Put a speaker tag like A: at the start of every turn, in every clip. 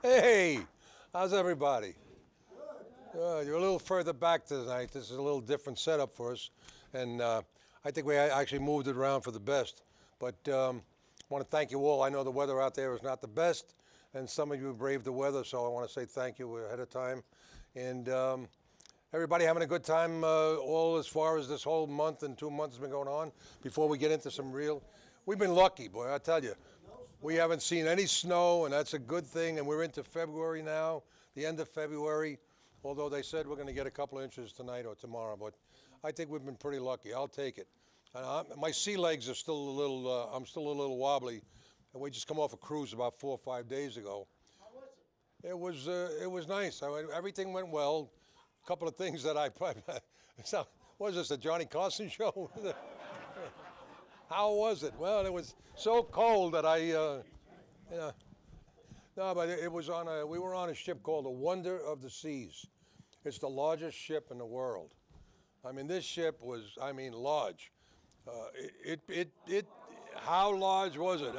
A: Hey, how's everybody? You're a little further back tonight. This is a little different setup for us, and I think we actually moved it around for the best. But want to thank you all. I know the weather out there is not the best, and some of you braved the weather, so I want to say thank you ahead of time. And everybody having a good time all as far as this whole month and 2 months has been going on. Before we get into some real, we've been lucky, boy. I tell you, we haven't seen any snow, and that's a good thing. And we're into February now, the end of February. Although they said we're going to get a couple of inches tonight or tomorrow, but I think we've been pretty lucky. I'll take it. My sea legs are still a little. I'm still a little wobbly, and we just come off a cruise about 4 or 5 days ago. It was nice. I mean, everything went well. A couple of things that I so, what was this, a Johnny Carson show? How was it? Well, it was so cold that you know, no, but it was we were on a ship called the Wonder of the Seas. It's the largest ship in the world. I mean, this ship was, I mean, large. How large was it?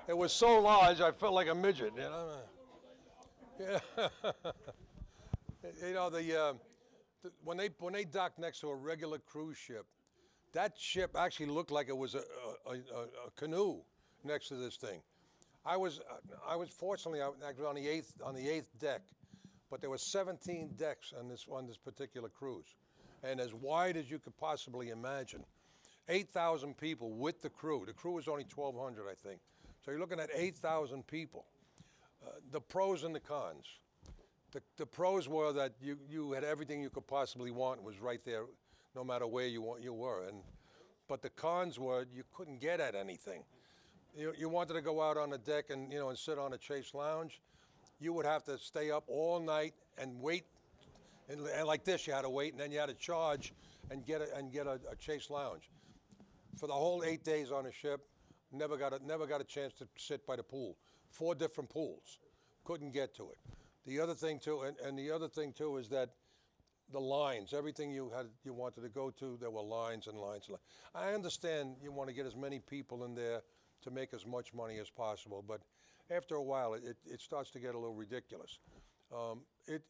A: It was so large, I felt like a midget, you know. Yeah. You know, when they docked next to a regular cruise ship, that ship actually looked like it was a canoe next to this thing. I was fortunately I was on the eighth deck, but there were 17 decks on this particular cruise, and as wide as you could possibly imagine. 8,000 people with the crew. The crew was only 1,200, I think. So you're looking at 8,000 people. The pros and the cons. The pros were that you had everything you could possibly want was right there, no matter where you were. But the cons were you couldn't get at anything. You wanted to go out on the deck and sit on a chase lounge, you would have to stay up all night and wait, and like this you had to wait, and then you had to charge and get a chase lounge. For the whole 8 days on the ship, never got a chance to sit by the pool. 4 different pools, couldn't get to it. The other thing too, and the other thing too is that the lines, everything you wanted to go to, there were lines and lines and lines. I understand you want to get as many people in there to make as much money as possible, but after a while it starts to get a little ridiculous. Um, it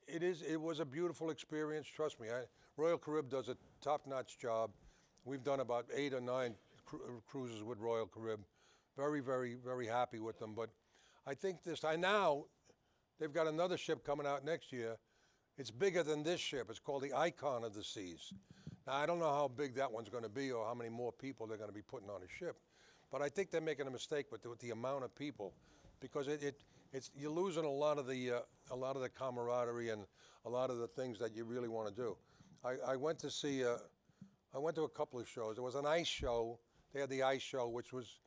A: it was a beautiful experience. Trust me, Royal Carib does a top-notch job. We've done about 8 or 9 cruises with Royal Carib. Very, very, very happy with them. But I think now they've got another ship coming out next year. It's bigger than this ship. It's called the Icon of the Seas. Now, I don't know how big that one's going to be or how many more people they're going to be putting on a ship. But I think they're making a mistake with the amount of people, because you're losing a lot of the camaraderie and a lot of the things that you really want to do. I went to see I went to a couple of shows. There was an ice show. They had the ice show, which was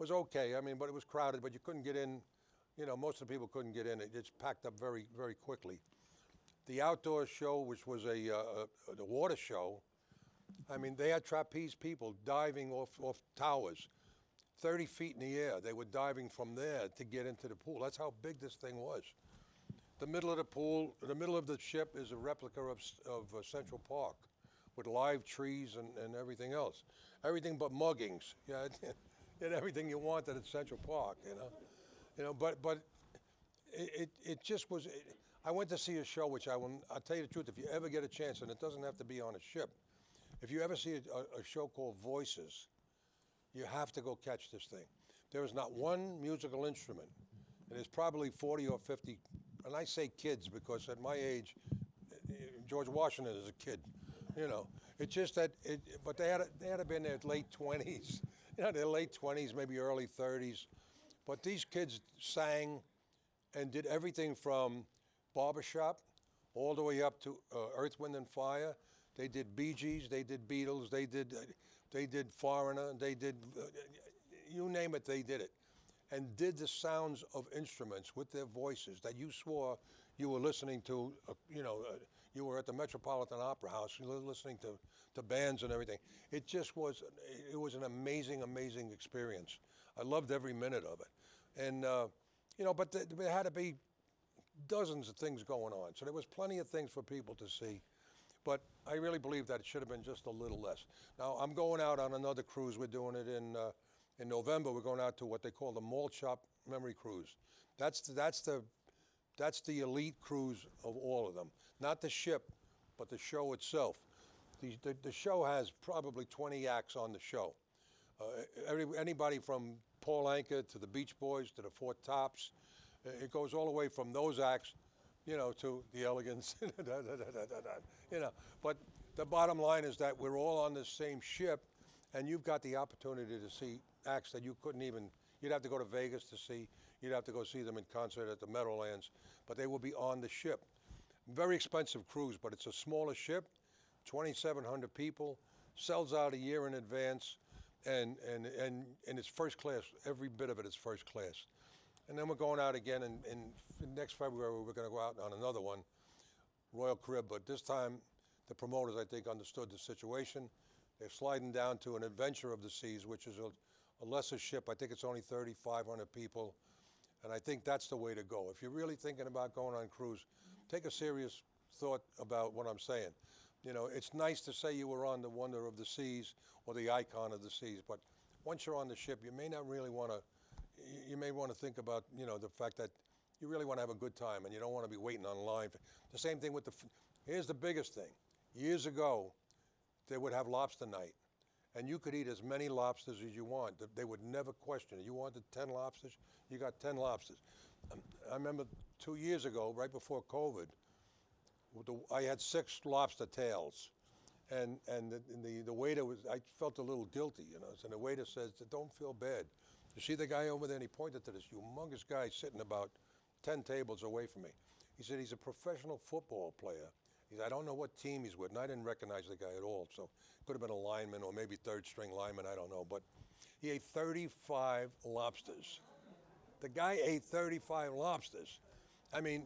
A: okay. I mean, but it was crowded, but you couldn't get in. Most of the people couldn't get in. It just packed up very, very quickly. The outdoor show, which was the water show, I mean, they had trapeze people diving off towers, 30 feet in the air. They were diving from there to get into the pool. That's how big this thing was. The middle of the pool, the middle of the ship is a replica of Central Park with live trees and everything else. Everything but muggings. Yeah, it everything you wanted at Central Park, but it just was. I went to see a show, which I'll tell you the truth, if you ever get a chance, and it doesn't have to be on a ship, if you ever see a show called Voices, you have to go catch this thing. There is not one musical instrument. And there's probably 40 or 50, and I say kids because at my age, George Washington is a kid. It's just that, but they had to be in their late 20s, their late 20s, maybe early 30s. But these kids sang and did everything from barbershop all the way up to Earth, Wind and Fire. They did Bee Gees, they did Beatles, they did Foreigner, they did you name it, they did it, and did the sounds of instruments with their voices that you swore you were listening to. You were at the Metropolitan Opera House, you were listening to bands and everything. It was an amazing, amazing experience. I loved every minute of it, and but there had to be dozens of things going on. So there was plenty of things for people to see. But I really believe that it should have been just a little less. Now, I'm going out on another cruise. We're doing it In November, we're going out to what they call the Malt Shop Memory Cruise. That's the elite cruise of all of them. Not the ship, but the show itself. The show has probably 20 acts on the show. Anybody from Paul Anka to the Beach Boys to the Four Tops. It goes all the way from those acts, to the Elegants, But the bottom line is that we're all on the same ship, and you've got the opportunity to see acts that you couldn't even. You'd have to go to Vegas to see. You'd have to go see them in concert at the Meadowlands, but they will be on the ship. Very expensive cruise, but it's a smaller ship, 2,700 people, sells out a year in advance, and it's first class. Every bit of it is first class. And then we're going out again in next February. We're going to go out on another one, Royal Caribbean. But this time, the promoters, I think, understood the situation. They're sliding down to an Adventure of the Seas, which is a lesser ship. I think it's only 3,500 people. And I think that's the way to go. If you're really thinking about going on cruise, take a serious thought about what I'm saying. It's nice to say you were on the Wonder of the Seas or the Icon of the Seas, but once you're on the ship, you may not really want to. You may want to think about, the fact that you really want to have a good time and you don't want to be waiting on line. The same thing with here's the biggest thing. Years ago, they would have lobster night, and you could eat as many lobsters as you want. They would never question it. You wanted 10 lobsters, you got 10 lobsters. I remember 2 years ago, right before COVID, I had 6 lobster tails. And the waiter I felt a little guilty, So the waiter says, don't feel bad. You see the guy over there, and he pointed to this humongous guy sitting about 10 tables away from me. He said he's a professional football player. He said, I don't know what team he's with, and I didn't recognize the guy at all. So could have been a lineman or maybe third string lineman, I don't know. But he ate 35 lobsters. The guy ate 35 lobsters. I mean,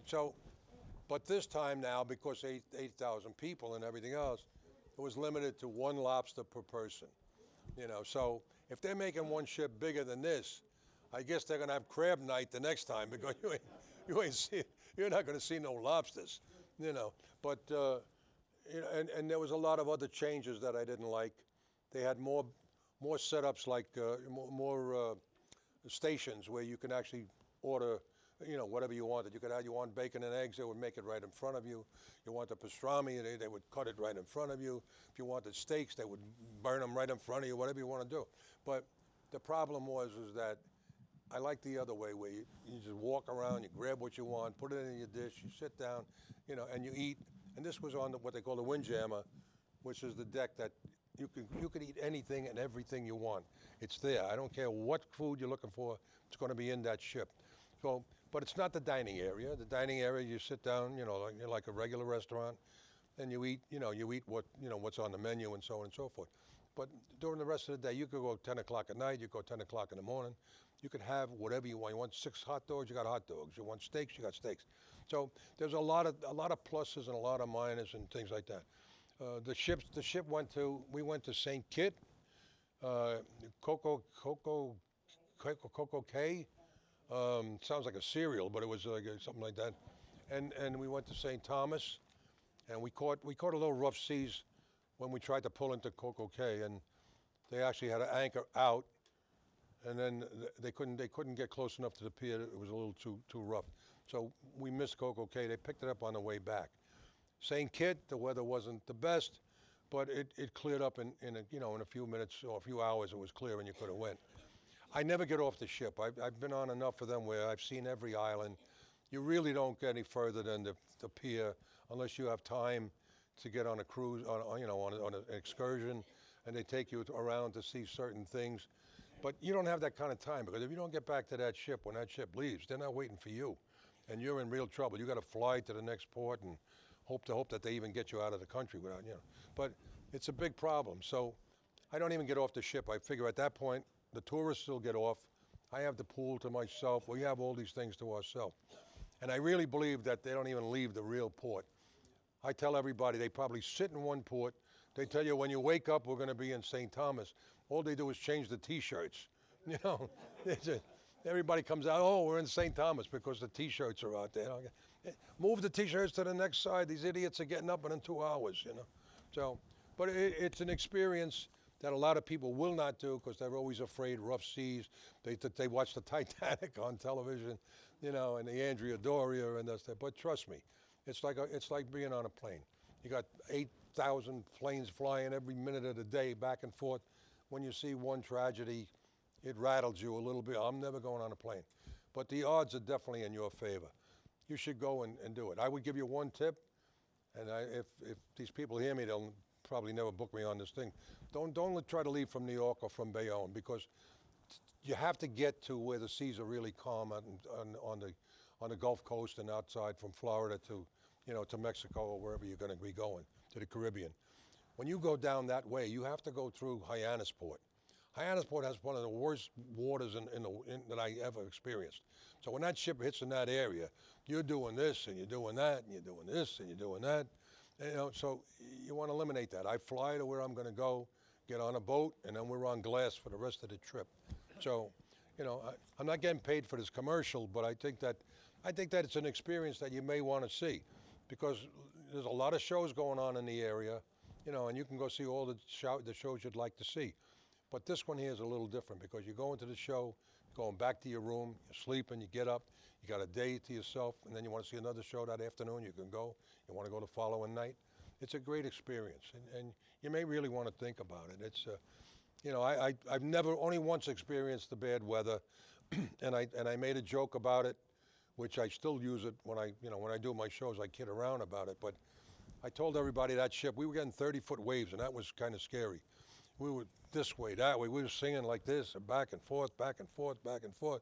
A: but this time now, because 8,000 people and everything else, it was limited to 1 lobster per person. So if they're making one ship bigger than this, I guess they're going to have crab night the next time because you're not going to see no lobsters, But and there was a lot of other changes that I didn't like. They had more setups like more stations where you can actually order, whatever you wanted. You want bacon and eggs, they would make it right in front of you. You want the pastrami, they would cut it right in front of you. If you wanted steaks, they would burn them right in front of you, whatever you want to do. But the problem is that I like the other way where you just walk around, you grab what you want, put it in your dish, you sit down, and you eat. And this was on what they call the Windjammer, which is the deck that you could eat anything and everything you want. It's there. I don't care what food you're looking for, it's going to be in that ship. So, but it's not the dining area. The dining area, you sit down, like a regular restaurant, and you eat, what's on the menu and so on and so forth. But during the rest of the day, you could go 10 o'clock at night, you go 10 o'clock in the morning. You could have whatever you want. You want 6 hot dogs, you got hot dogs. You want steaks, you got steaks. So there's a lot of pluses and a lot of minuses and things like that. The ship we went to St. Kitts, Coco Cay. Sounds like a cereal, but it was like something like that. And we went to St. Thomas, and we caught a little rough seas when we tried to pull into Coco Cay, and they actually had to anchor out, and then they couldn't get close enough to the pier. It was a little too rough, so we missed Coco Cay. They picked it up on the way back. St. Kitts, the weather wasn't the best, but it cleared up in a few minutes or a few hours. It was clear, and you could have went. I never get off the ship. I've been on enough of them where I've seen every island. You really don't get any further than the pier unless you have time to get on a cruise, on an excursion, and they take you around to see certain things. But you don't have that kind of time, because if you don't get back to that ship when that ship leaves, they're not waiting for you, and you're in real trouble. You got to fly to the next port and hope that they even get you out of the country without. But it's a big problem. So I don't even get off the ship. I figure at that point, the tourists will get off. I have the pool to myself. We have all these things to ourselves. And I really believe that they don't even leave the real port. I tell everybody they probably sit in one port. They tell you when you wake up, we're going to be in St. Thomas. All they do is change the T-shirts. Everybody comes out, oh, we're in St. Thomas because the T-shirts are out there. Move the T-shirts to the next side. These idiots are getting up in 2 hours, So, but it's an experience that a lot of people will not do because they're always afraid, rough seas. They watch the Titanic on television, you know, and the Andrea Doria and that's that. But trust me, it's like being on a plane. You got 8,000 planes flying every minute of the day back and forth. When you see one tragedy, it rattles you a little bit. I'm never going on a plane. But the odds are definitely in your favor. You should go and do it. I would give you one tip, and if these people hear me, they'll probably never book me on this thing. Don't try to leave from New York or from Bayonne, because you have to get to where the seas are really calm on the Gulf Coast and outside from Florida to, you know, to Mexico or wherever you're going to be going, to the Caribbean. When you go down that way, you have to go through Hyannisport. Hyannisport has one of the worst waters that I ever experienced. So when that ship hits in that area, you're doing this and you're doing that and you're doing this and you're doing that. And, you know, so you want to eliminate that. I fly to where I'm going to go, get on a boat, and then we're on glass for the rest of the trip. So, you know, I'm not getting paid for this commercial, but I think that it's an experience that you may want to see, because there's a lot of shows going on in the area, you know, and you can go see all the shows you'd like to see. But this one here is a little different, because you go into the show, going back to your room, you sleep and you get up, you got a day to yourself, and then you want to see another show that afternoon, you can go. You want to go the following night. It's a great experience, and you may really want to think about it. It's, you know, I've never, only once experienced the bad weather, and I made a joke about it, which I still use it when I do my shows. I kid around about it, but I told everybody that ship, we were getting 30-foot waves, and that was kind of scary. We were this way, that way. We were singing like this, and back and forth, back and forth, back and forth.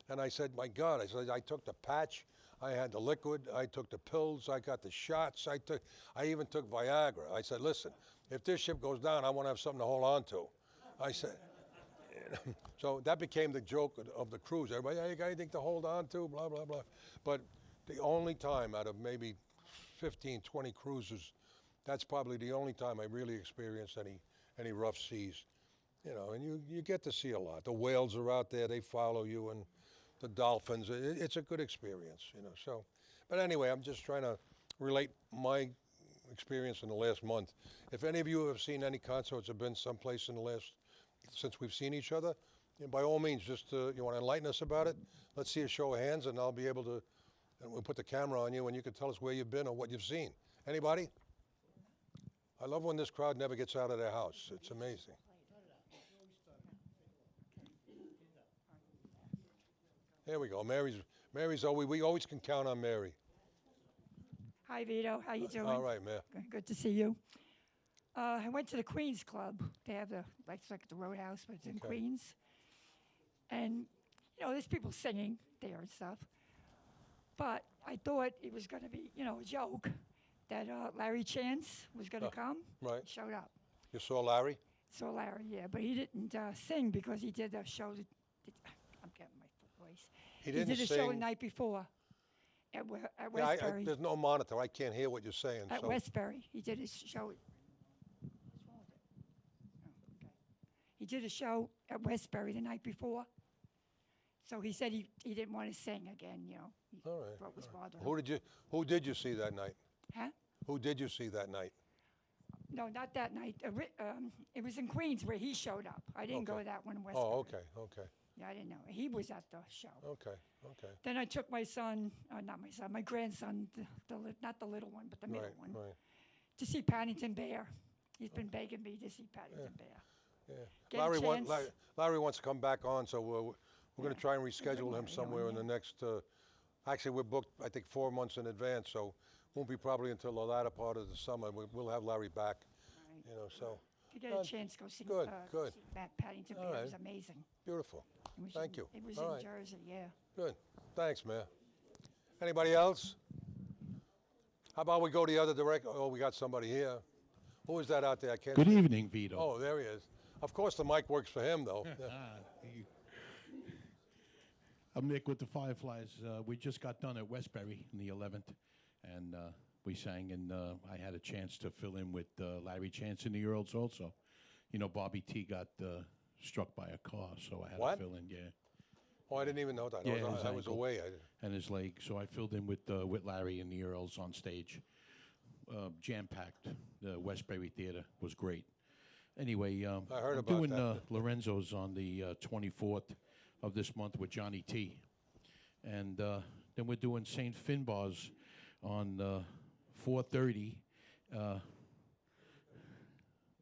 A: And I said, my God, I took the patch, I had the liquid, I took the pills, I got the shots, I even took Viagra. I said, listen, if this ship goes down, I want to have something to hold on to. I said, so that became the joke of the cruise. Everybody, hey, you got anything to hold on to, blah, blah, blah. But the only time out of maybe 15, 20 cruises, that's probably the only time I really experienced any rough seas. You know, and you get to see a lot. The whales are out there, they follow you, and the dolphins. It's a good experience, you know. So, but anyway, I'm just trying to relate my experience in the last month. If any of you have seen any concerts or been someplace in the last, since we've seen each other, by all means, just you want to enlighten us about it. Let's see a show of hands, and I'll be able to, and we'll put the camera on you, and you can tell us where you've been or what you've seen. Anybody? I love when this crowd never gets out of their house. It's amazing. There we go. Mary's always, we always can count on Mary.
B: Hi, Vito. How you doing?
A: All right, man.
B: Good to see you. I went to the Queens Club. They have it's like the Roadhouse, but it's in Queens. And, you know, there's people singing there and stuff. But I thought it was going to be, you know, a joke that Larry Chance was going to come.
A: Right.
B: He showed up.
A: You saw Larry?
B: Saw Larry, yeah. But he didn't sing because he did a show. I'm getting my voice.
A: He did
B: a show the night before at Westbury.
A: There's no monitor. I can't hear what you're saying.
B: At Westbury. He did a show. What's wrong with it? Oh, okay. He did a show at Westbury the night before. So he said he didn't want to sing again, you know.
A: All right.
B: What was bothering him.
A: Who did you see that night?
B: Huh?
A: Who did you see that night?
B: No, not that night. It was in Queens where he showed up. I didn't go to that one in Westbury.
A: Oh, okay.
B: Yeah, I didn't know. He was at the show.
A: Okay.
B: Then I took my son, not my son, my grandson, not the little one, but the middle one, to see Paddington Bear. He's been begging me to see Paddington Bear.
A: Yeah. Larry wants to come back on, so we're going to try and reschedule him somewhere in the next. Actually, we're booked, I think, 4 months in advance, so won't be probably until the latter part of the summer. We'll have Larry back.
B: Right.
A: You know, so.
B: If you get a chance, go see
A: Good.
B: see Paddington Bear. It was amazing.
A: Beautiful. Thank you.
B: It was
A: All
B: in
A: right.
B: Jersey, yeah.
A: Good. Thanks, man. Anybody else? How about we go the other direction? Oh, we got somebody here. Who is that out there? I can't.
C: Good evening, Vito.
A: Oh, there he is. Of course, the mic works for him, though.
C: I'm Nick with the Fireflies. We just got done at Westbury in the 11th, and we sang, and I had a chance to fill in with Larry Chance and the Earls also. You know, Bobby T got struck by a car, so I had to fill in, yeah.
A: Oh, I didn't even know that.
C: Yeah,
A: I was away.
C: And his leg, so I filled in with Larry and the Earls on stage. Jam-packed. The Westbury Theater was great. Anyway,
A: I heard
C: I'm
A: about
C: doing
A: that.
C: Lorenzo's on the 24th of this month with Johnny T. And then we're doing St. Finbar's on 4:30,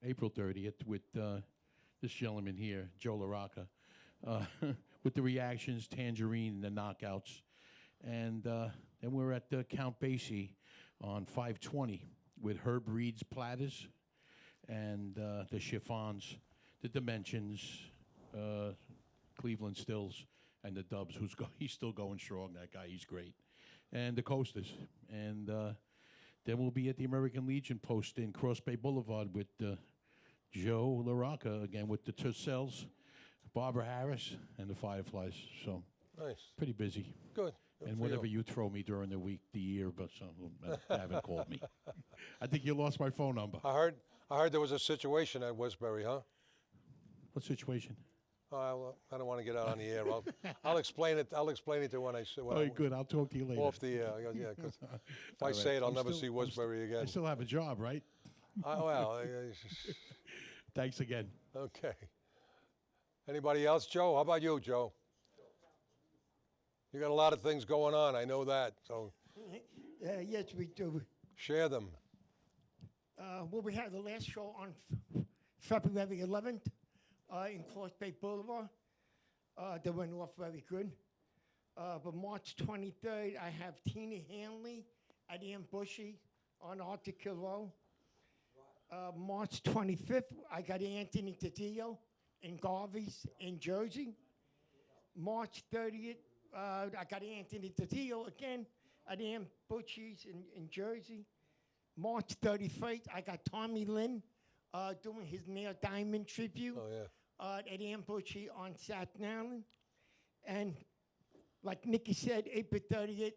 C: April 30th, with this gentleman here, Joe LaRocca, with the reactions, Tangerine, and the knockouts. And then we're at Count Basie on 5:20 with Herb Reed's platters and the chiffons, the dimensions, Cleveland Stills, and the Dubs. He's still going strong. That guy, he's great, and the Coasters. And then we'll be at the American Legion post in Cross Bay Boulevard with Joe LaRocca again with the Tercels, Barbara Harris, and the Fireflies. So
A: Nice.
C: pretty busy.
A: Good. Good
C: And
A: for
C: whatever
A: you.
C: you throw me during the week, the year, but some haven't called me. I think you lost my phone number.
A: I heard there was a situation at Westbury, huh?
C: What situation?
A: Well, I don't want to get out on the air. I'll explain it. I'll explain it to when I say
C: Oh, good. I'll talk to you later.
A: off the air. Yeah, because if I
C: All
A: say
C: right.
A: it, I'll
C: I'm
A: never
C: still-
A: see
C: I'm
A: Westbury
C: I
A: again.
C: still have a job, right? Thanks again.
A: Okay. Anybody else, Joe? How about you, Joe? You got a lot of things going on. I know that. So
D: Yes, we do.
A: share them.
D: Well, we had the last show on February 11th in Cross Bay Boulevard. They went off very good. But March 23rd, I have Tina Hanley at Ian Bushy on Arctic Hill Row. March 25th, I got Anthony DiDio in Garvey's in Jersey. March 30th, I got Anthony DiDio again at Ian Bushy's in Jersey. March 31st, I got Tommy Lynn doing his Neil Diamond tribute
A: Oh yeah.
D: at Ian Bushy on Staten Island. And like Nikki said, April 30th,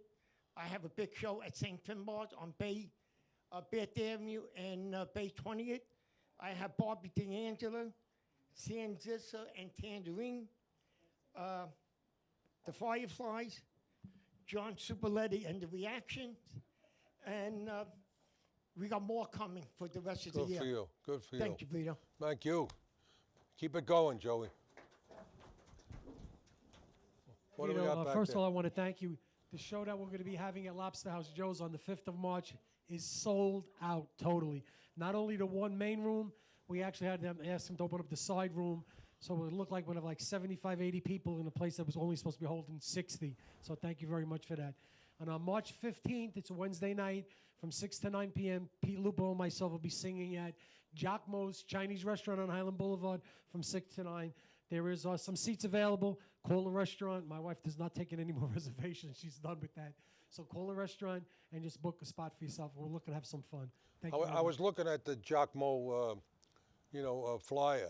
D: I have a big show at St. Finbar's on Bath Avenue and Bay 20th. I have Barbie D'Angelo, San Zissa, and Tangerine. The Fireflies, John Superletti, and the Reactions. And we got more coming for the rest of
A: Good
D: the year.
A: for you. Good for
D: Thank you, Vito.
A: Thank you. Keep it going, Joey. What do we got back
E: First
A: there?
E: of all, I want to thank you. The show that we're going to be having at Lobster House Joe's on the 5th of March is sold out totally. Not only the one main room, we actually had them ask them to open up the side room, so it would look like we'd have like 75, 80 people in a place that was only supposed to be holding 60. So thank you very much for that. And on March 15th, it's a Wednesday night from 6 to 9 p.m., Pete Lupo and myself will be singing at Giacomo's Chinese restaurant on Highland Boulevard from 6 to 9. There is some seats available. Call the restaurant. My wife does not take any more reservations. She's done with that. So call the restaurant and just book a spot for yourself. We're looking to have some fun. Thank you.
A: I was looking at the Giacomo, flyer,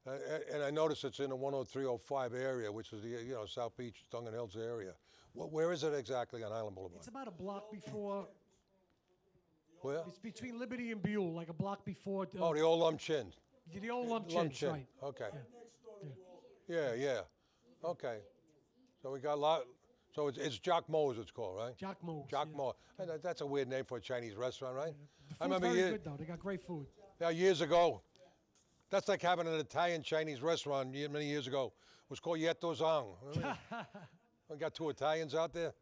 A: and I noticed it's in the 10305 area, which is the South Beach, Dungan Hills area. Where is it exactly on Island Boulevard?
E: It's about a block before.
A: Where?
E: It's between Liberty and Buell, like a block before.
A: Oh, the old Lump Chin.
E: The old Lump
A: Lump
E: Chins,
A: Chin.
E: right?
A: Okay. Yeah. Okay. So we got a lot. So it's Giacomo's, it's called, right?
E: Giacomo's.
A: Giacomo. And that's a weird name for a Chinese restaurant, right?
E: The
A: I
E: food's
A: remember
E: very
A: years,
E: good though. They got great food.
A: years ago. That's like having an Italian Chinese restaurant many years ago. It was called Yeto Zhang. I got two Italians out there.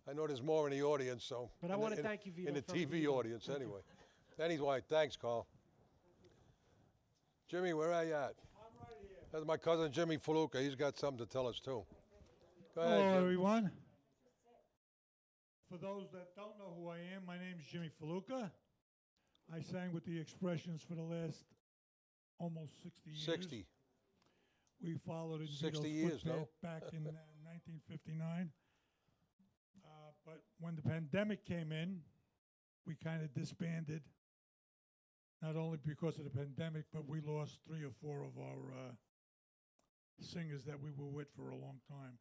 A: I know there's more in the audience, so.
E: But I
A: in
E: wanna
A: the-
E: thank you, Vito,
A: In the
E: for
A: TV
E: everything.
A: audience, anyway. Anyway, thanks, Carl. Jimmy, where are you at? I'm right here. That's my cousin Jimmy Faluca. He's got something to tell us too. Go ahead,
F: Hello,
A: Jim.
F: everyone. For those that don't know who I am, my name is Jimmy Faluca. I sang with the Expressions for the last almost 60 years.
A: 60.
F: We followed in
A: 60
F: Vito's
A: years,
F: footpath
A: no?
F: back in 1959. But when the pandemic came in, we kind of disbanded. Not only because of the pandemic, but we lost 3 or 4 of our singers that we were with for a long time.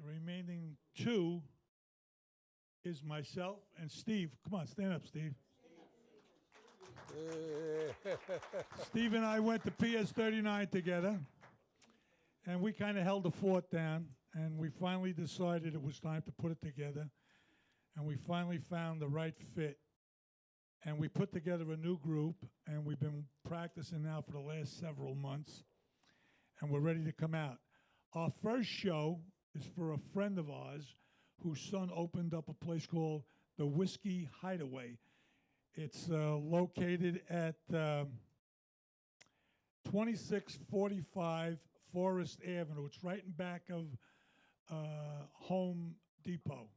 F: The remaining 2 is myself and Steve. Come on, stand up, Steve. Steve and I went to PS 39 together, and we kind of held the fort down, and we finally decided it was time to put it together, and we finally found the right fit and we put together a new group, and we've been practicing now for the last several months, and we're ready to come out. Our first show is for a friend of ours whose son opened up a place called the Whiskey Hideaway. It's located at 2645 Forest Avenue. It's right in back of Home Depot.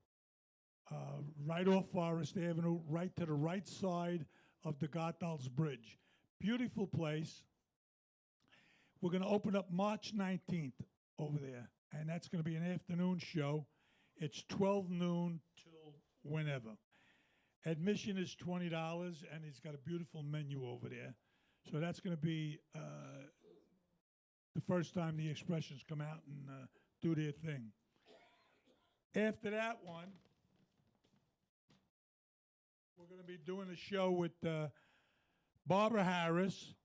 F: Right off Forest Avenue, right to the right side of the Gotthals Bridge. Beautiful place. We're going to open up March 19th over there, and that's going to be an afternoon show. It's 12 noon till whenever. Admission is $20, and he's got a beautiful menu over there. So that's going to be the first time the Expressions come out and do their thing. After that one, we're going to be doing a show with Barbara Harris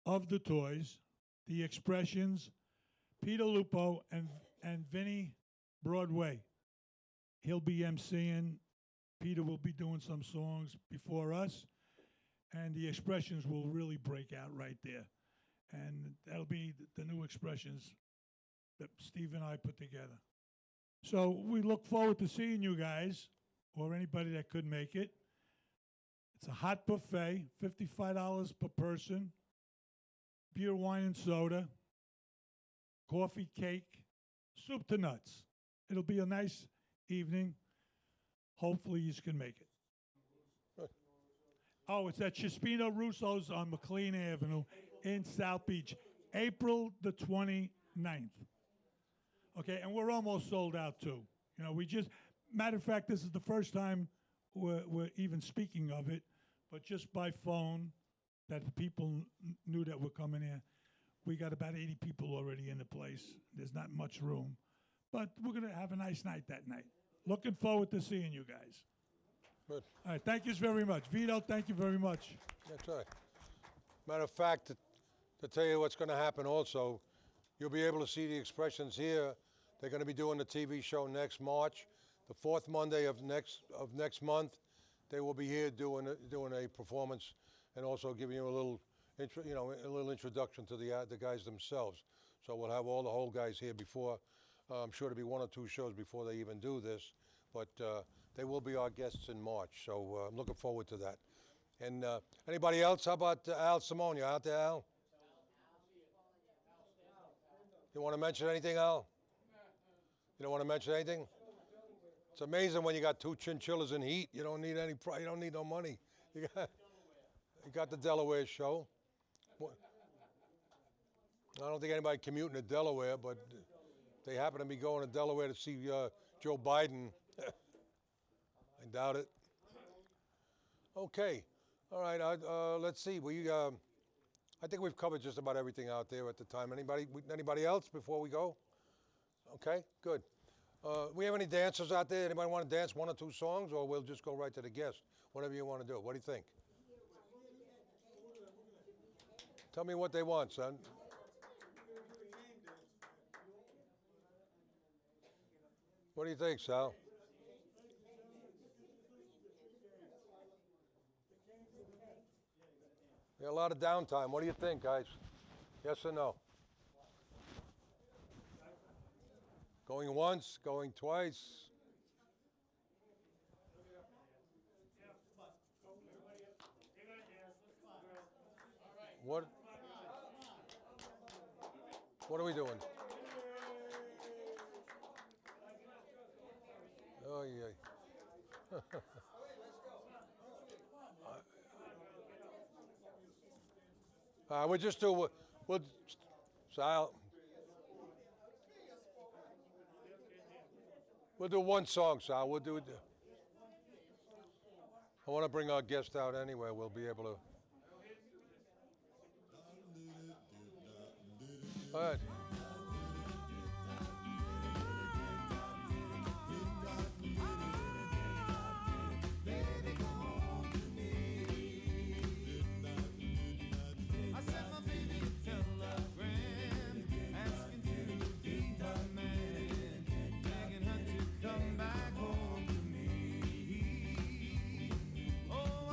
F: of the Toys, the Expressions, Peter Lupo, and Vinny Broadway. He'll be emceeing. Peter will be doing some songs before us, and the Expressions will really break out right there. And that'll be the new Expressions that Steve and I put together. So we look forward to seeing you guys, or anybody that could make it. It's a hot buffet, $55 per person, beer, wine, and soda, coffee, cake, soup to nuts. It'll be a nice evening. Hopefully you can make it. Oh, it's at Chispino Russo's on McLean Avenue in South Beach, April the 29th. Okay, and we're almost sold out too. You know, matter of fact, this is the first time we're even speaking of it, but just by phone that the people knew that we're coming here. We got about 80 people already in the place. There's not much room, but we're going to have a nice night that night. Looking forward to seeing you guys.
A: Good.
F: All right, thank you very much. Vito, thank you very much.
A: That's right. Matter of fact, to tell you what's going to happen also, you'll be able to see the Expressions here. They're going to be doing the TV show next March. The fourth Monday of next month, they will be here doing a performance and also giving you a little introduction to the guys themselves. So we'll have all the whole guys here before. I'm sure there'll be one or two shows before they even do this, but they will be our guests in March. So I'm looking forward to that. And anybody else? How about Al Simone? You out there, Al? You want to mention anything, Al? You don't want to mention anything? It's amazing when you got two chinchillas in heat. You don't need you don't need no money. You got the Delaware show. I don't think anybody commuting to Delaware, but they happen to be going to Delaware to see Joe Biden. I doubt it. Okay. All right. Let's see. I think we've covered just about everything out there at the time. Anybody else before we go? Okay. Good. We have any dancers out there? Anybody want to dance one or two songs, or we'll just go right to the guest? Whatever you want to do. What do you think? Tell me what they want, son. What do you think, Sal? Yeah, a lot of downtime. What do you think, guys? Yes or no? Going once, going twice. What are we doing? Oh, yeah. We'll just do, Sal. We'll do one song, Sal. We'll do it. I want to bring our guest out anyway. We'll be able to. All right.
G: Come back home to me. Oh,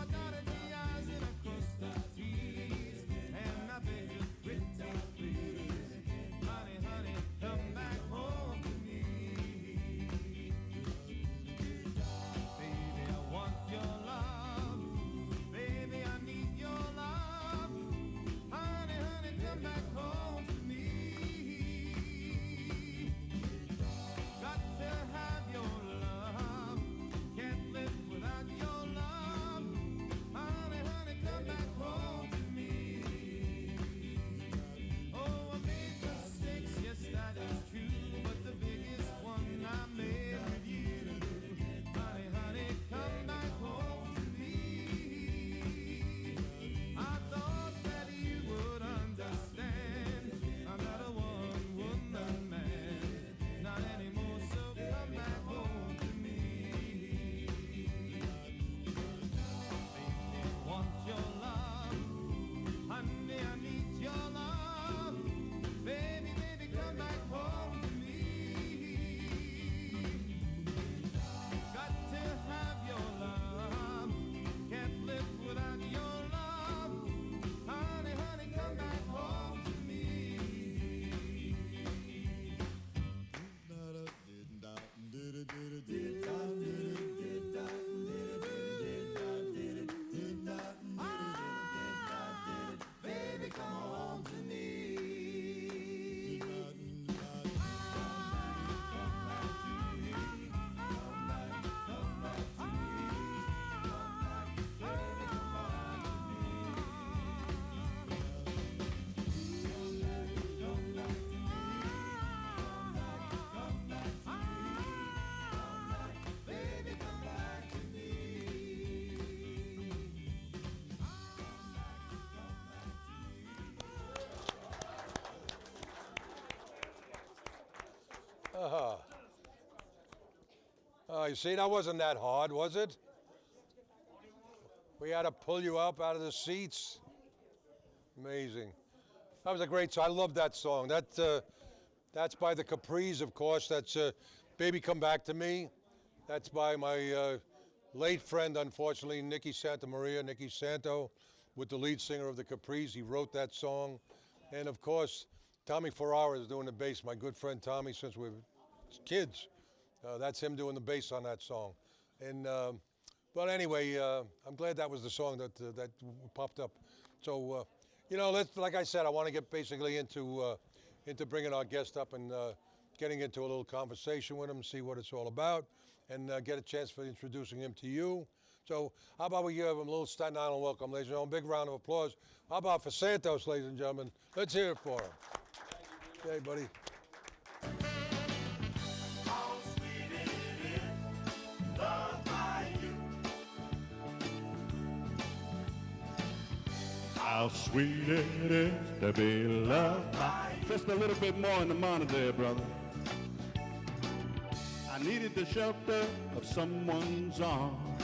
A: Oh, you see, that wasn't that hard, was it? We had to pull you up out of the seats. Amazing. That was a great song. I love that song. That's by the Capris, of course. That's Baby Come Back to Me. That's by my late friend, unfortunately, Nicky Santo, with the lead singer of the Capris. He wrote that song. And of course, Tommy Ferrara is doing the bass. My good friend Tommy, since we were kids. That's him doing the bass on that song. And but anyway, I'm glad that was the song that popped up. So, you know, like I said, I want to get basically into bringing our guest up and getting into a little conversation with him, see what it's all about, and get a chance for introducing him to you. So how about we give him a little Staten Island welcome, ladies and gentlemen. Big round of applause. How about for Santos, ladies and gentlemen? Let's hear it for him. Okay, buddy.
G: How sweet it is to be loved by. Just a little bit more in the monitor there, brother. I needed the shelter of someone's arms,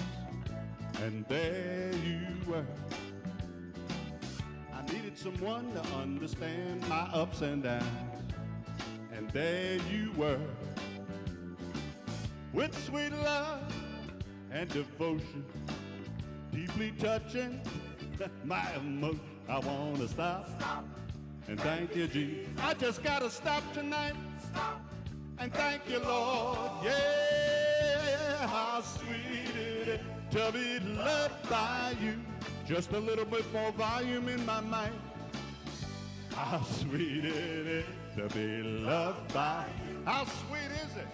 G: and there you were. I needed someone to understand my ups and downs, and there you were. With sweet love and devotion, deeply touching my emotion. I wanna stop and thank you, Jesus. I just gotta stop tonight and thank you, Lord. Yeah, how sweet it is to be loved by you. Just a little bit more volume in my mind. How sweet it is to be loved by you. How sweet is it?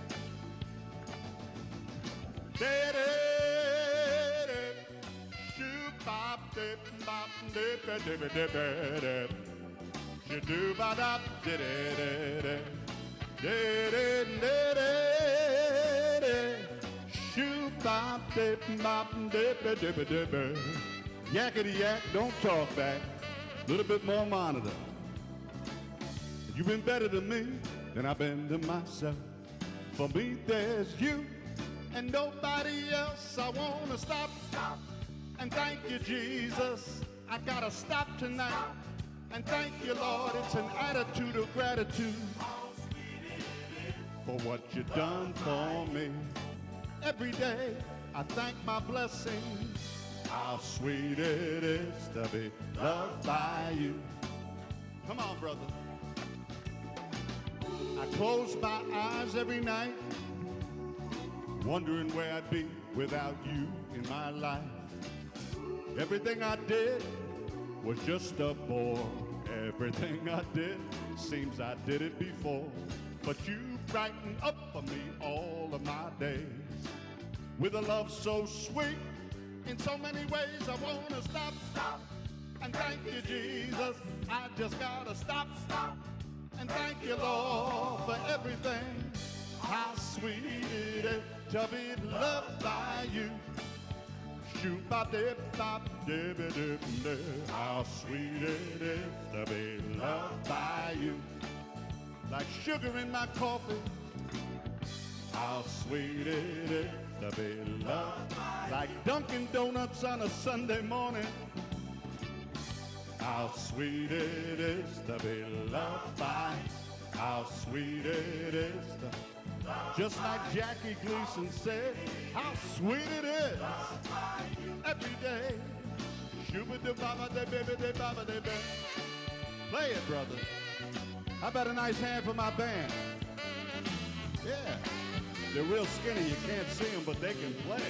G: Yakety yak, don't talk back. A little bit more monitor. You've been better to me than I've been to myself. For me, there's you and nobody else. I wanna stop and thank you, Jesus. I gotta stop tonight and thank you, Lord. It's an attitude of gratitude for what you've done for me. Every day I thank my blessings. How sweet it is to be loved by you. Come on, brother. I close my eyes every night, wondering where I'd be without you in my life. Everything I did was just a bore. Everything I did seems I did it before. But you brighten up for me all of my days with a love so sweet. In so many ways I wanna stop and thank you, Jesus. I just gotta stop and thank you, Lord, for everything. How sweet it is to be loved by you. How sweet it is to be loved by you. Like sugar in my coffee. How sweet it is to be loved. Like Dunkin' Donuts on a Sunday morning. How sweet it is to be loved by. How sweet it is to. Just like Jackie Gleason said, how sweet it is every day. Play it, brother. How about a nice hand for my band? Yeah. They're real skinny. You can't see them, but they can play.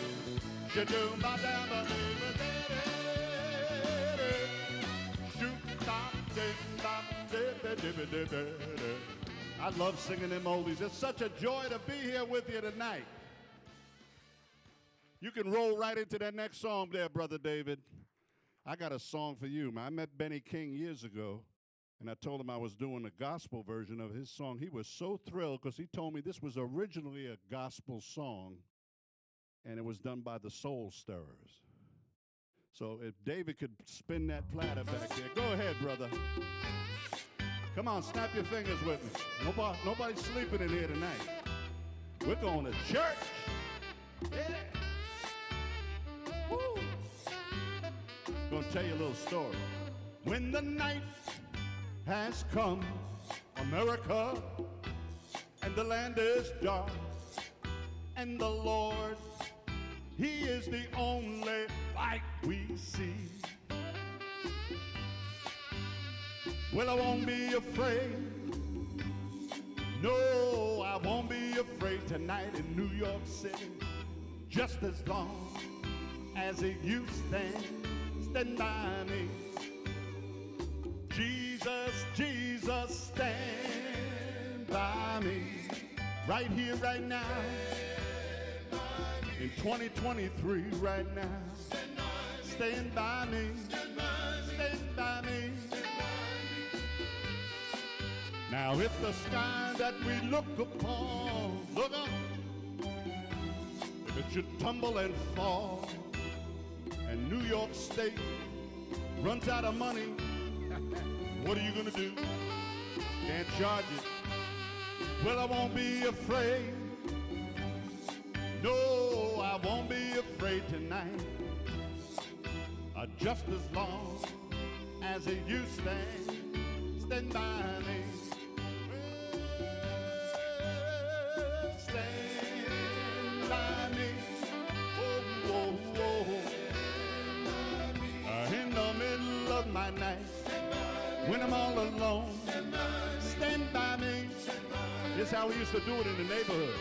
G: I love singing them oldies. It's such a joy to be here with you tonight. You can roll right into that next song there, Brother David. I got a song for you, man. I met Benny King years ago, and I told him I was doing a gospel version of his song. He was so thrilled because he told me this was originally a gospel song, and it was done by the Soul Stirrers. So if David could spin that platter back there. Go ahead, brother. Come on, snap your fingers with me. Nobody's sleeping in here tonight. We're going to church. Yeah. Woo. Gonna tell you a little story. When the night has come, America, and the land is dark, and the Lord, He is the only light we see. Well, I won't be afraid. No, I won't be afraid tonight in New York City. Just as long as you stand by me. Jesus, Jesus, stand by me. Right here, right now. In 2023, right now. Stand by me. Stand by me. Now if the sky that we look upon, look up, if it should tumble and fall, and New York State runs out of money, what are you gonna do? Can't charge it. Well, I won't be afraid. No, I won't be afraid tonight. Just as long as you stand by me. Stand by me. Oh, oh, oh. In the middle of my night, when I'm all alone, stand by me. This is how we used to do it in the neighborhood.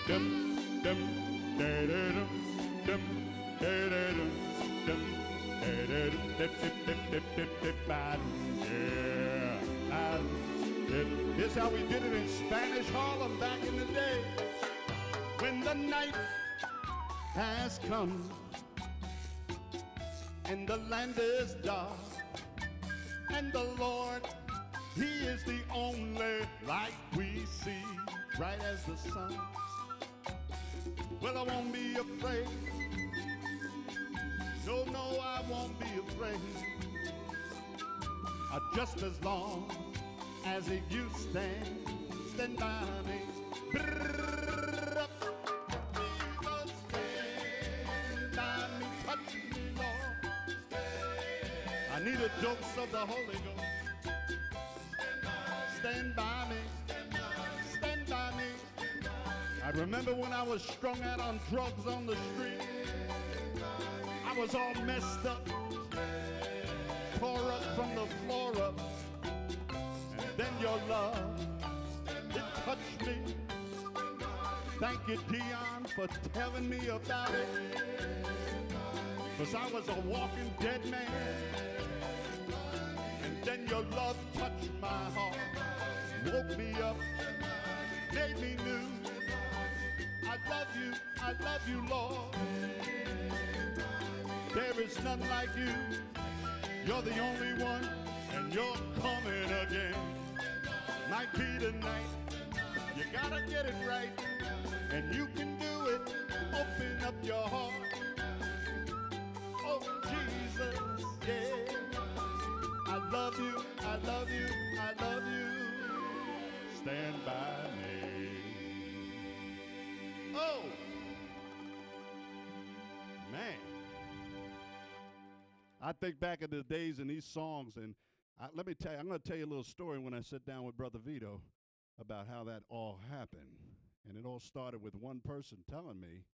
G: Dum, dum, da, da, dum, dum, da, da, dum, dum, da, da, dum, dip, dip, dip, dip, dip, dip, ba, dum, yeah. This is how we did it in Spanish Harlem back in the day. When the night has come and the land is dark, and the Lord, He is the only light we see, bright as the sun. Well, I won't be afraid. No, no, I won't be afraid. Just as long as you stand by me. Jesus, stand by me. Touch me, Lord. I need a dose of the Holy Ghost. Stand by me. Stand by me. I remember when I was strung out on drugs on the street. I was all messed up, tore up from the floor up. And then your love, it touched me. Thank you, Dion, for telling me about it. Because I was a walking dead man. And then your love touched my heart, woke me up, made me new. I love you, Lord. There is none like you. You're the only one, and you're coming again. Might be tonight. You gotta get it right, and you can do it. Open up your heart. Oh, Jesus, yeah. I love you, I love you, I love you. Stand by me. Oh, man. I think back of the days in these songs, and let me tell you, I'm going to tell you a little story when I sit down with Brother Vito about how that all happened. And it all started with one person telling me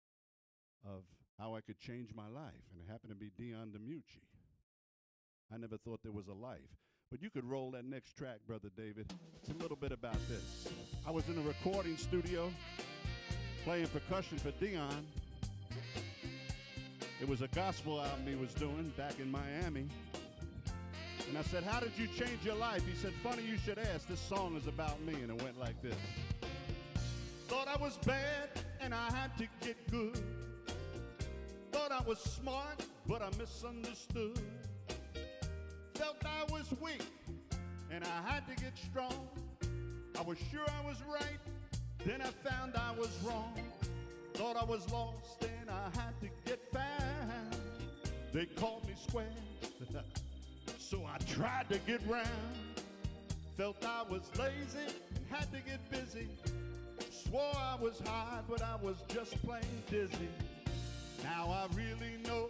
G: of how I could change my life, and it happened to be Dion DiMucci. I never thought there was a life. But you could roll that next track, Brother David. It's a little bit about this. I was in a recording studio playing percussion for Dion. It was a gospel album he was doing back in Miami. And I said, how did you change your life? He said, funny you should ask. This song is about me. And it went like this. Thought I was bad and I had to get good. Thought I was smart, but I misunderstood. Felt I was weak and I had to get strong. I was sure I was right, then I found I was wrong. Thought I was lost and I had to get found. They called me square, so I tried to get round. Felt I was lazy and had to get busy. Swore I was high, but I was just plain dizzy. Now I really know.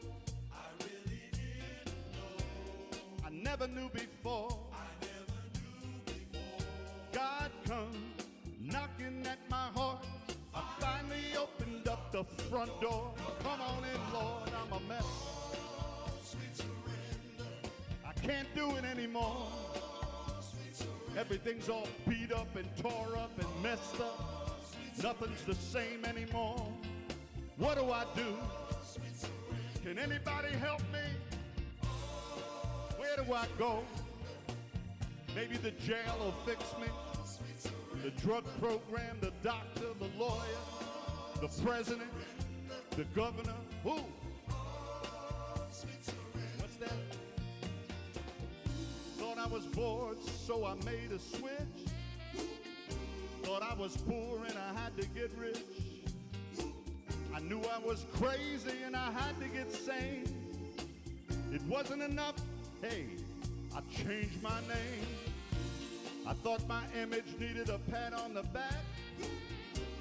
G: I really didn't know. I never knew before. God come knocking at my heart. I finally opened up the front door. Come on in, Lord, I'm a mess. I can't do it anymore. Everything's all beat up and tore up and messed up. Nothing's the same anymore. What do I do? Can anybody help me? Where do I go? Maybe the jail will fix me. The drug program, the doctor, the lawyer, the president, the governor. Who? What's that? Thought I was bored, so I made a switch. Thought I was poor and I had to get rich. I knew I was crazy and I had to get sane. It wasn't enough. Hey, I changed my name. I thought my image needed a pat on the back.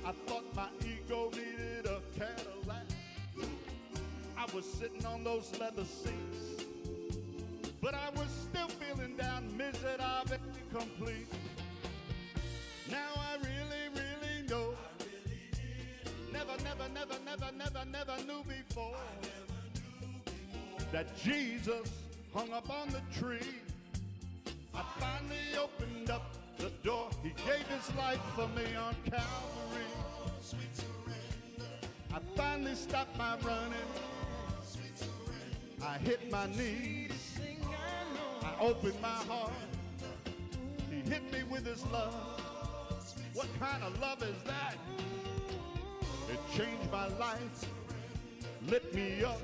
G: I thought my ego needed a Cadillac. I was sitting on those leather seats, but I was still feeling down, miserable, incomplete. Now I really, really know. Never knew before that Jesus hung up on the tree. I finally opened up the door. He gave his life for me on Calvary. I finally stopped my running. I hit my knees. I opened my heart. He hit me with his love. What kind of love is that? It changed my life, lit me up,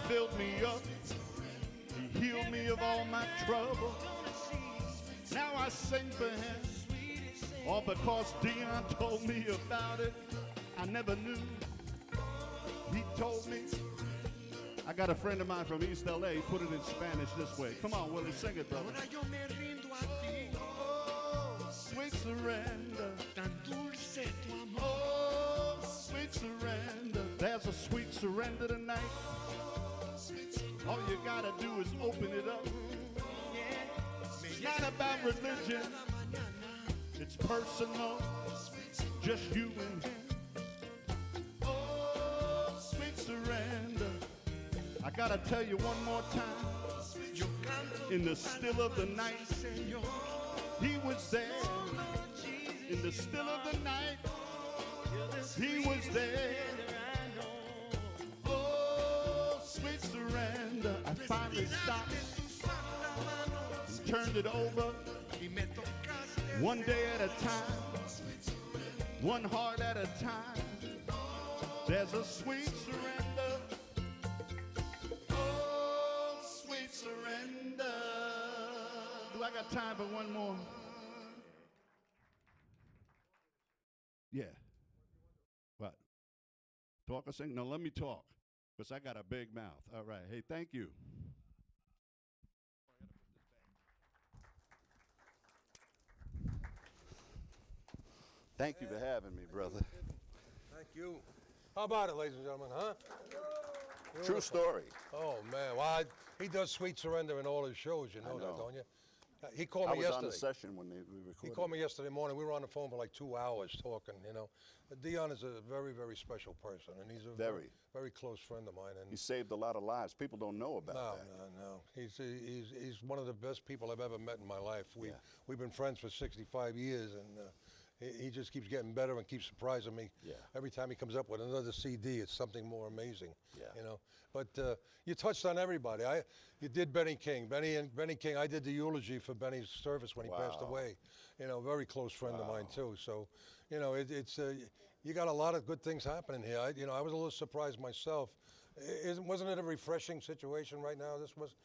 G: filled me up. He healed me of all my trouble. Now I sing for him, all because Dion told me about it. I never knew. He told me. I got a friend of mine from East LA, put it in Spanish this way. Come on, Willie, sing it, brother. Sweet surrender. Oh, sweet surrender. There's a sweet surrender tonight. All you gotta do is open it up. It's not about religion. It's personal. Just you and him. Oh, sweet surrender. I gotta tell you one more time. In the still of the night, he was there. In the still of the night, he was there. Oh, sweet surrender. I finally stopped and turned it over. One day at a time, one heart at a time. There's a sweet surrender. Oh, sweet surrender. Do I got time for one more? Yeah. What? Talk or sing? No, let me talk, because I got a big mouth. All right. Hey, thank you. Thank you for having me, brother.
A: Thank you. How about it, ladies and gentlemen, huh?
G: True story.
A: Oh, man. Well, he does Sweet Surrender in all his shows, you know that, don't you? He called
G: I
A: me
G: was
A: yesterday.
G: on the session when we recorded.
A: He called me yesterday morning. We were on the phone for like 2 hours talking, you know. Dion is a very, very special person, and he's a very, very close friend of mine. And
G: He saved a lot of lives. People don't know about that.
A: No. He's one of the best people I've ever met in my life. We've been friends for 65 years, and he just keeps getting better and keeps surprising me.
G: Yeah.
A: Every time he comes up with another CD, it's something more amazing.
G: Yeah.
A: You know. But you touched on everybody. You did Benny King. Benny King. I did the eulogy for Benny's service when he passed away. You know, very close friend of mine too. So, you know, it's you got a lot of good things happening here. I was a little surprised myself. Wasn't it a refreshing situation right now? This was